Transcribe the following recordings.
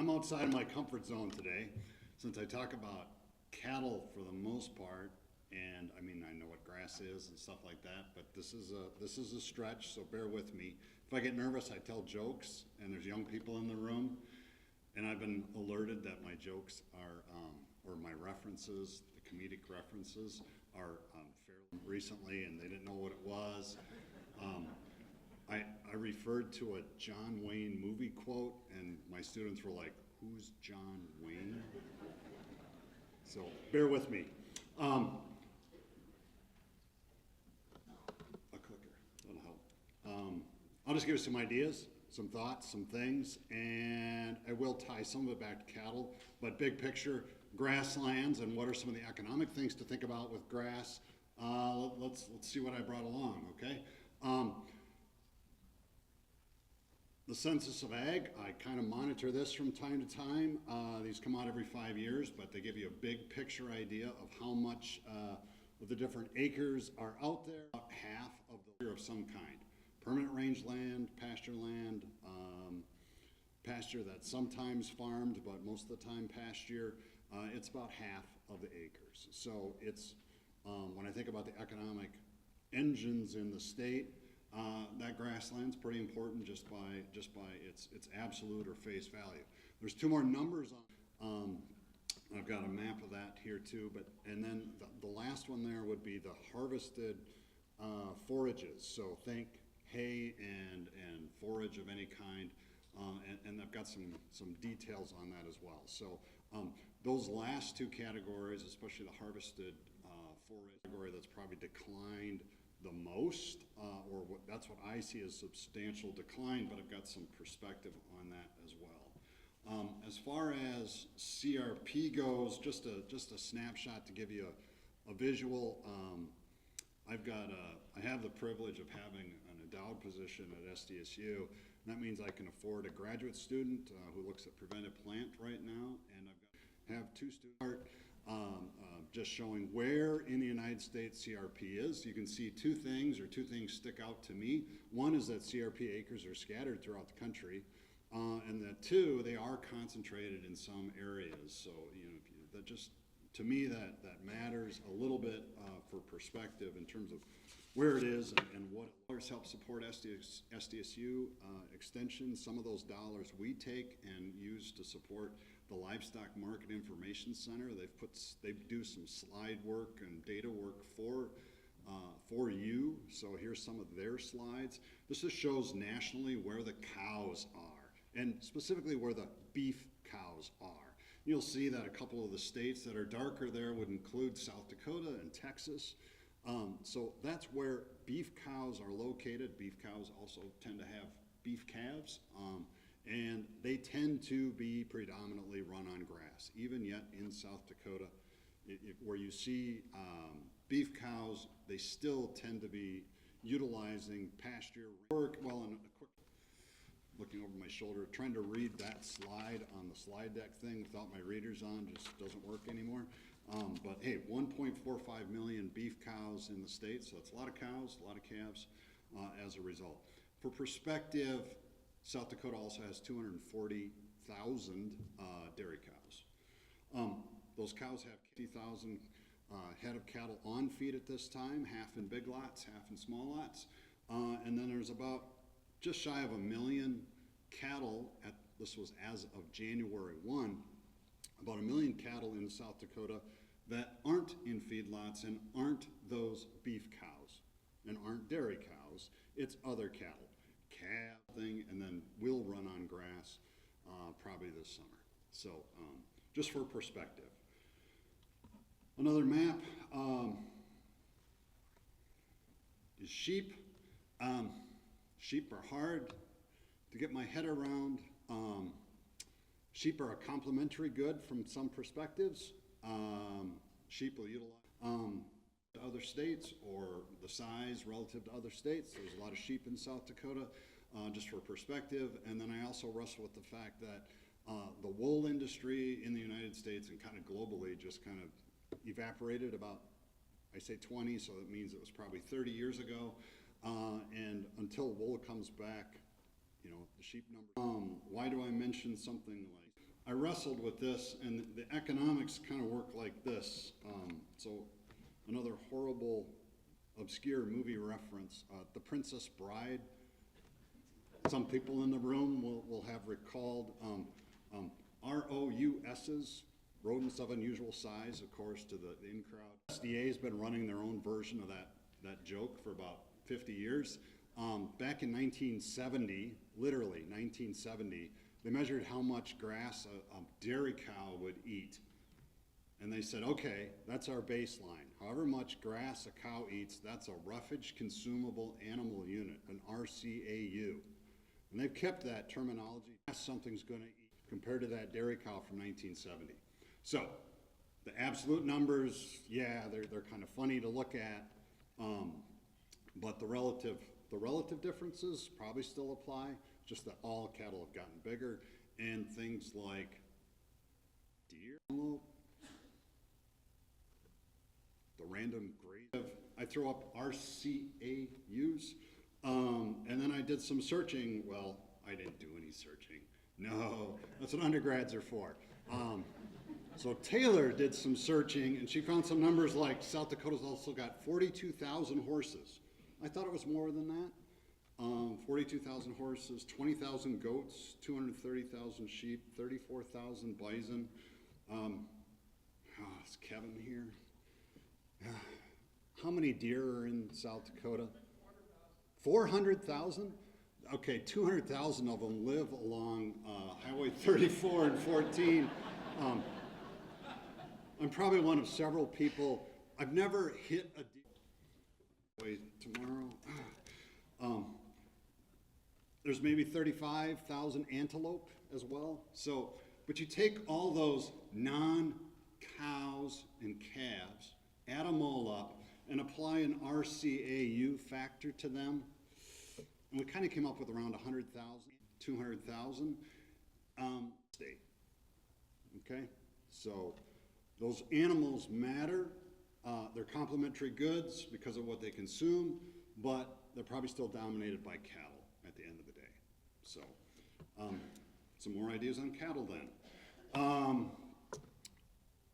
I'm outside of my comfort zone today, since I talk about cattle for the most part, and I mean, I know what grass is and stuff like that, but this is a stretch, so bear with me. If I get nervous, I tell jokes, and there's young people in the room, and I've been alerted that my jokes are, or my references, the comedic references, are fairly recently, and they didn't know what it was. I referred to a John Wayne movie quote, and my students were like, "Who's John Wayne?" So bear with me. A clicker, that'll help. I'll just give you some ideas, some thoughts, some things, and I will tie some of it back to cattle, but big picture, grasslands, and what are some of the economic things to think about with grass. Let's see what I brought along, okay? The Census of Ag, I kind of monitor this from time to time. These come out every 5 years, but they give you a big picture idea of how much of the different acres are out there. About half of the of some kind. Permanent range land, pasture that's sometimes farmed, but most of the time pasture. It's about half of the acres. So it's, when I think about the economic engines in the state, that grassland's pretty important just by its absolute or face value. There's two more numbers on. I've got a map of that here too, and then the last one there would be the harvested forages. So think hay and forage of any kind, and I've got some details on that as well. So those last two categories, especially the harvested forage category, that's probably declined the most, that's what I see as substantial decline, but I've got some perspective on that as well. As far as CRP goes, just a snapshot to give you a visual. I have the privilege of having an endowed position at SDSU, and that means I can afford a graduate student who looks at preventive plant right now, and have two students just showing where in the United States CRP is. You can see two things stick out to me. One is that CRP acres are scattered throughout the country, and that two, they are concentrated in some areas. So, that just, to me, that matters a little bit for perspective in terms of where it is and what dollars help support SDSU Extension. Some of those dollars we take and use to support the Livestock Market Information Center. They do some slide work and data work for you. So here's some of their slides. This just shows nationally where the cows are, and specifically where the beef cows are. You'll see that a couple of the states that are darker there would include South Dakota and Texas. So that's where beef cows are located. Beef cows also tend to have beef calves. And they tend to be predominantly run on grass. Even yet in South Dakota, where you see beef cows, they still tend to be utilizing pasture work. Well, and a quick looking over my shoulder, trying to read that slide on the slide deck thing without my readers on just doesn't work anymore. But hey, 1.45 million beef cows in the state, so it's a lot of cows, a lot of calves as a result. For perspective, South Dakota also has 240,000 dairy cows. Those cows have 50,000 head of cattle on feed at this time, half in big lots, half in small lots. And then there's about just shy of 1 million cattle, this was as of January 1, about 1 million cattle in South Dakota that aren't in feedlots and aren't those beef cows and aren't dairy cows. It's other cattle. Calf thing, and then will run on grass probably this summer. So just for perspective. Another map is sheep. Sheep are hard to get my head around. Sheep are a complementary good from some perspectives. Sheep will utilize other states, or the size relative to other states. There's a lot of sheep in South Dakota, just for perspective. And then I also wrestle with the fact that the wool industry in the United States and kind of globally just kind of evaporated about, I say 20, so it means it was probably 30 years ago. And until wool comes back, the sheep number. Why do I mention something like I wrestled with this, and the economics kind of work like this. So another horrible, obscure movie reference, The Princess Bride. Some people in the room will have recalled ROUSs, rodents of unusual size, of course, to the in crowd. SDA has been running their own version of that joke for about 50 years. Back in 1970, literally 1970, they measured how much grass a dairy cow would eat. And they said, okay, that's our baseline. However much grass a cow eats, that's a roughage consumable animal unit, an RCAU. And they've kept that terminology. Something's going to eat compared to that dairy cow from 1970. So the absolute numbers, yeah, they're kind of funny to look at, but the relative differences probably still apply, just that all cattle have gotten bigger, and things like deer, the random grade. I throw up RCAUs, and then I did some searching. Well, I didn't do any searching. No, that's what undergrads are for. So Taylor did some searching, and she found some numbers like South Dakota's also got 42,000 horses. I thought it was more than that. 42,000 horses, 20,000 goats, 230,000 sheep, 34,000 bison. Is Kevin here? How many deer are in South Dakota? 400,000? Okay, 200,000 of them live along Highway 34 and 14. I'm probably one of several people. I've never hit a deer. Wait, tomorrow. There's maybe 35,000 antelope as well. So, but you take all those non-cows and calves, add them all up, and apply an RCAU factor to them, and we kind of came up with around 100,000, 200,000 state. Okay, so those animals matter. They're complementary goods because of what they consume, but they're probably still dominated by cattle at the end of the day. So, some more ideas on cattle then.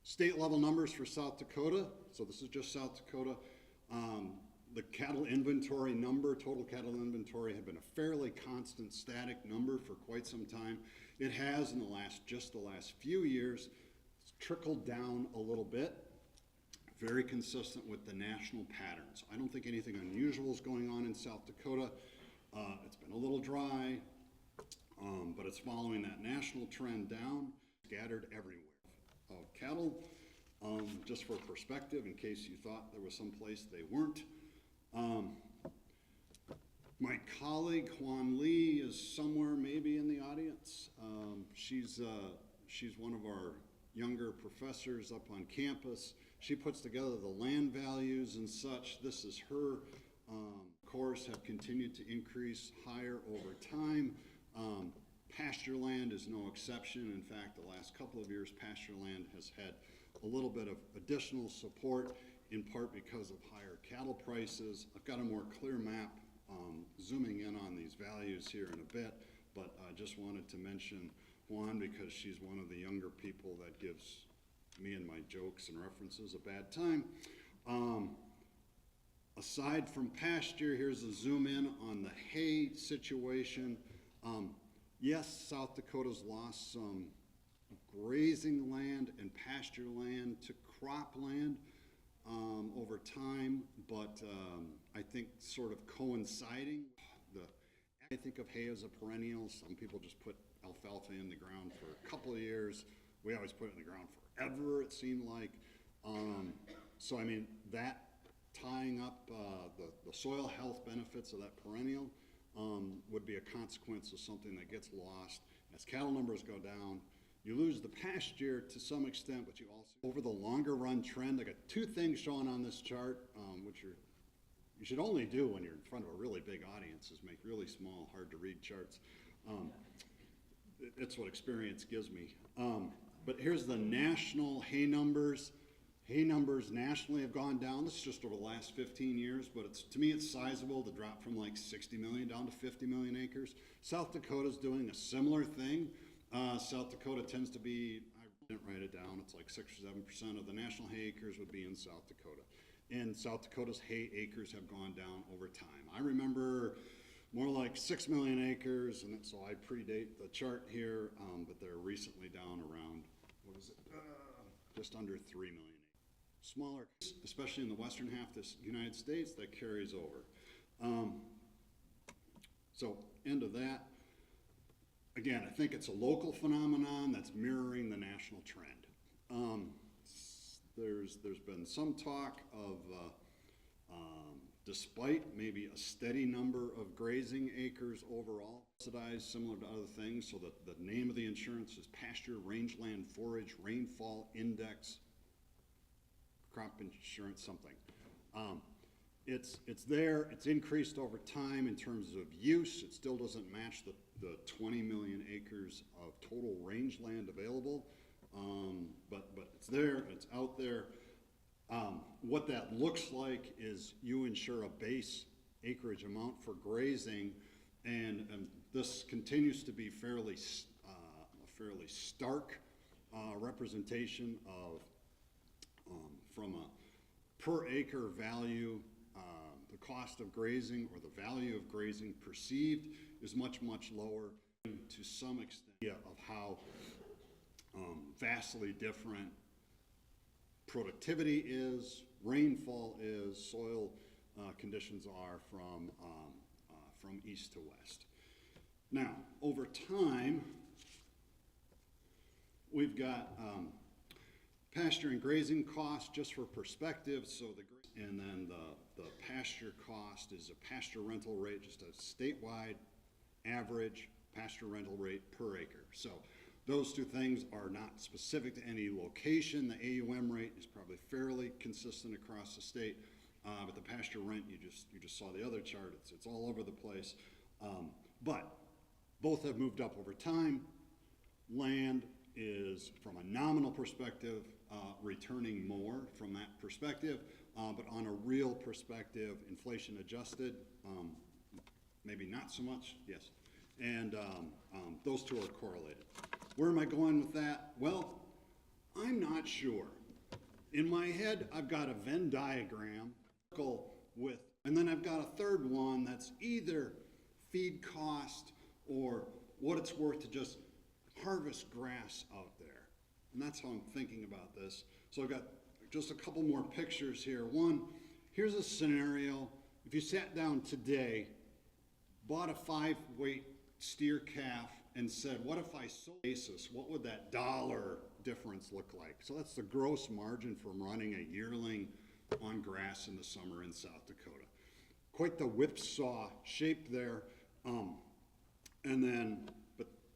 State level numbers for South Dakota. So this is just South Dakota. The cattle inventory number, total cattle inventory, had been a fairly constant static number for quite some time. It has in the last few years, it's trickled down a little bit. Very consistent with the national patterns. I don't think anything unusual is going on in South Dakota. It's been a little dry, but it's following that national trend down, scattered everywhere. Cattle, just for perspective, in case you thought there was some place they weren't. My colleague Juan Lee is somewhere maybe in the audience. She's one of our younger professors up on campus. She puts together the land values and such. This is her course, have continued to increase higher over time. Pasture land is no exception. In fact, the last couple of years, pasture land has had a little bit of additional support, in part because of higher cattle prices. I've got a more clear map zooming in on these values here in a bit, but I just wanted to mention Juan because she's one of the younger people that gives me and my jokes and references a bad time. Aside from pasture, here's a zoom in on the hay situation. Yes, South Dakota's lost some grazing land and pasture land to cropland over time, but I think sort of coinciding. I think of hay as a perennial. Some people just put alfalfa in the ground for a couple of years. We always put it in the ground forever, it seemed like. So I mean, that tying up the soil health benefits of that perennial would be a consequence of something that gets lost. As cattle numbers go down, you lose the pasture to some extent, but you also, over the longer run trend, I got two things shown on this chart, which you should only do when you're in front of a really big audience, is make really small, hard to read charts. It's what experience gives me. But here's the national hay numbers. Hay numbers nationally have gone down. This is just over the last 15 years, but to me it's sizable to drop from like 60 million down to 50 million acres. South Dakota's doing a similar thing. South Dakota tends to be, I didn't write it down, it's like 6 or 7% of the national hay acres would be in South Dakota. And South Dakota's hay acres have gone down over time. I remember more like 6 million acres, and so I predate the chart here, but they're recently down around, what is it, just under 3 million acres. Smaller, especially in the western half of the United States, that carries over. So, end of that. Again, I think it's a local phenomenon that's mirroring the national trend. There's been some talk of, despite maybe a steady number of grazing acres overall, subsidized similar to other things, so that the name of the insurance is pasture, rangeland, forage, rainfall index, crop insurance, something. It's there, it's increased over time in terms of use. It still doesn't match the 20 million acres of total rangeland available, but it's there, it's out there. What that looks like is you insure a base acreage amount for grazing, and this continues to be a fairly stark representation of, from a per acre value, the cost of grazing or the value of grazing perceived is much, much lower to some extent of how vastly different productivity is, rainfall is, soil conditions are from east to west. Now, over time, we've got pasture and grazing costs, just for perspective. So and then the pasture cost is a pasture rental rate, just a statewide average pasture rental rate per acre. So those two things are not specific to any location. The AUM rate is probably fairly consistent across the state, but the pasture rent, you just saw the other chart, it's all over the place. But both have moved up over time. Land is, from a nominal perspective, returning more from that perspective, but on a real perspective, inflation adjusted, maybe not so much, yes. And those two are correlated. Where am I going with that? Well, I'm not sure. In my head, I've got a Venn diagram with, and then I've got a third one that's either feed cost or what it's worth to just harvest grass out there. And that's how I'm thinking about this. So I've got just a couple more pictures here. One, here's a scenario. If you sat down today, bought a 5-weight steer calf, and said, what if I sold basis? What would that dollar difference look like? So that's the gross margin from running a yearling on grass in the summer in South Dakota. Quite the whipsaw shape there. And then,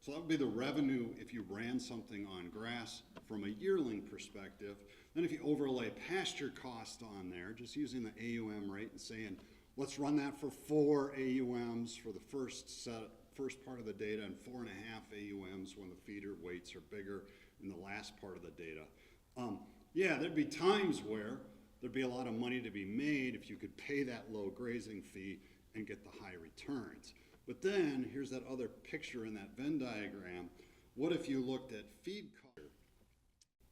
so that would be the revenue if you ran something on grass from a yearling perspective. Then if you overlay pasture cost on there, just using the AUM rate and saying, let's run that for 4 AUMs for the first part of the data, and 4.5 AUMs when the feeder weights are bigger in the last part of the data. Yeah, there'd be times where there'd be a lot of money to be made if you could pay that low grazing fee and get the high returns. But then, here's that other picture in that Venn diagram. What if you looked at feed cost,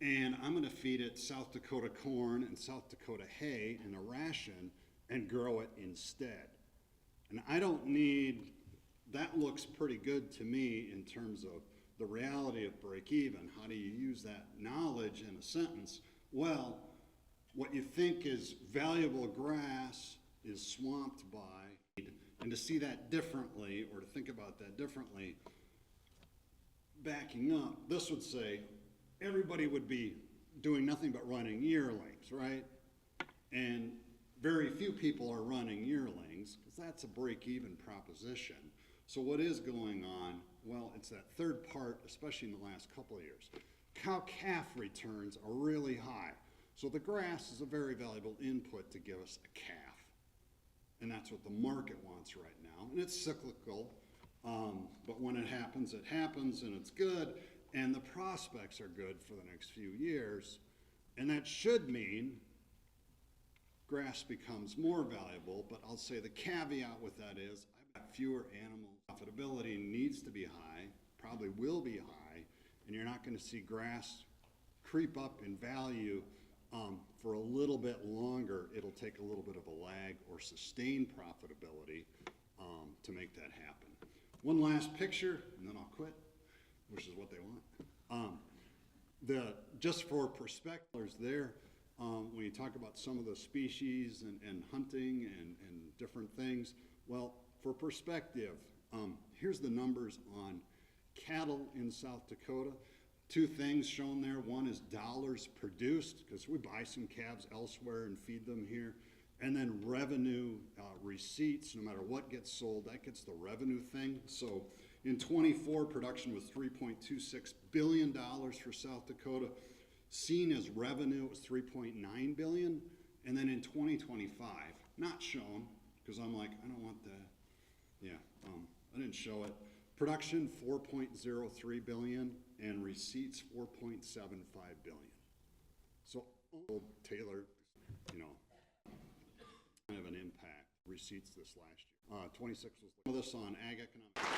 and I'm gonna feed it South Dakota corn and South Dakota hay in a ration and grow it instead? And I don't need, that looks pretty good to me in terms of the reality of break even. How do you use that knowledge in a sentence? Well, what you think is valuable grass is swamped by, and to see that differently, or to think about that differently, backing up, this would say everybody would be doing nothing but running yearlings, right? And very few people are running yearlings, because that's a break-even proposition. So what is going on? Well, it's that third part, especially in the last couple of years. Cow-calf returns are really high. So the grass is a very valuable input to give us a calf. And that's what the market wants right now. And it's cyclical, but when it happens, and it's good, and the prospects are good for the next few years. And that should mean grass becomes more valuable, but I'll say the caveat with that is I've got fewer animals. Profitability needs to be high. probably will be high, and you're not going to see grass creep up in value for a little bit longer. It'll take a little bit of a lag or sustain profitability to make that happen. One last picture, and then I'll quit, which is what they want. Just for perspectives there, when you talk about some of the species and hunting and different things, well, for perspective, here's the numbers on cattle in South Dakota. Two things shown there. One is dollars produced, because we buy some calves elsewhere and feed them here. And then revenue receipts, no matter what gets sold, that gets the revenue thing. So in 24, production was $3.26 billion for South Dakota. Seen as revenue, it was $3.9 billion. And then in 2025, not shown, because I'm like, I don't want that. Yeah, I didn't show it. Production, $4.03 billion, and receipts, $4.75 billion. So, Taylor, you know, kind of an impact. Receipts this last year. 26 was this on ag economics.